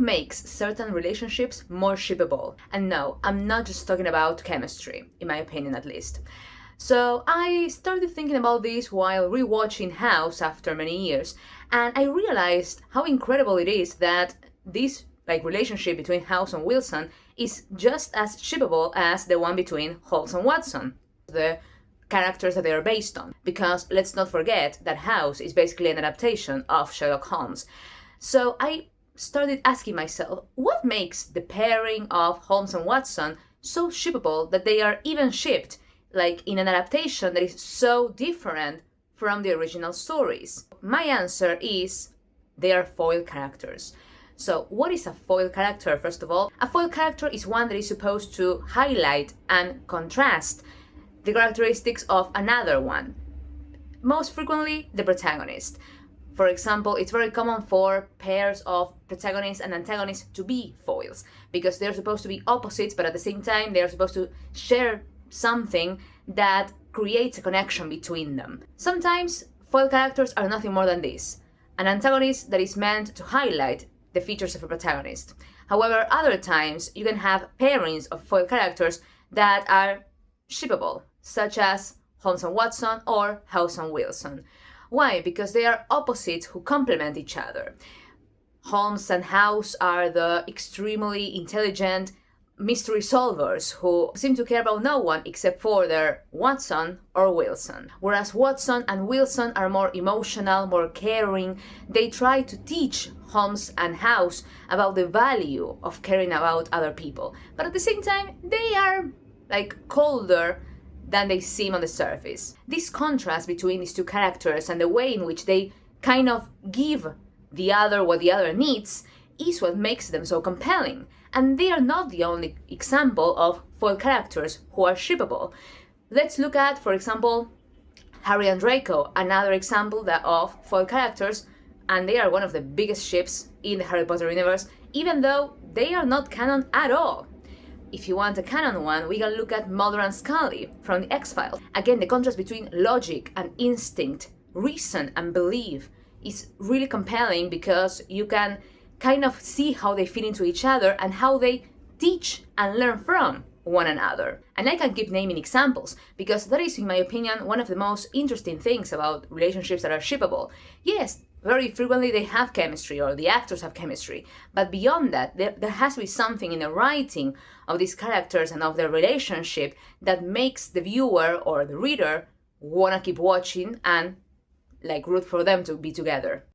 makes certain relationships more shippable? And no, I'm not just talking about chemistry, in my opinion at least. So I started thinking about this while rewatching House after many years, and I realized how incredible it is that this relationship between House and Wilson is just as shippable as the one between Holmes and Watson, the characters that they are based on. Because let's not forget that House is basically an adaptation of Sherlock Holmes. So I started asking myself, what makes the pairing of Holmes and Watson so shippable that they are even shipped, in an adaptation that is so different from the original stories? My answer is they are foil characters. So what is a foil character, first of all? A foil character is one that is supposed to highlight and contrast the characteristics of another one. Most frequently, the protagonist. For example, it's very common for pairs of protagonists and antagonists to be foils, because they're supposed to be opposites, but at the same time, they're supposed to share something that creates a connection between them. Sometimes, foil characters are nothing more than this: an antagonist that is meant to highlight the features of a protagonist. However, other times, you can have pairings of foil characters that are shippable, such as Holmes and Watson or House and Wilson. Why? Because they are opposites who complement each other. Holmes and House are the extremely intelligent mystery solvers who seem to care about no one except for their Watson or Wilson. Whereas Watson and Wilson are more emotional, more caring. They try to teach Holmes and House about the value of caring about other people. But at the same time, they are colder than they seem on the surface. This contrast between these two characters and the way in which they kind of give the other what the other needs is what makes them so compelling. And they are not the only example of foil characters who are shippable. Let's look at, for example, Harry and Draco, another example of foil characters, and they are one of the biggest ships in the Harry Potter universe, even though they are not canon at all. If you want a canon one, we can look at Mulder and Scully from the X-Files. Again, the contrast between logic and instinct, reason and belief is really compelling, because you can kind of see how they fit into each other and how they teach and learn from one another. And I can keep naming examples, because that is, in my opinion, one of the most interesting things about relationships that are shippable. Yes, very frequently they have chemistry, or the actors have chemistry, but beyond that, there has to be something in the writing of these characters and of their relationship that makes the viewer or the reader want to keep watching and root for them to be together.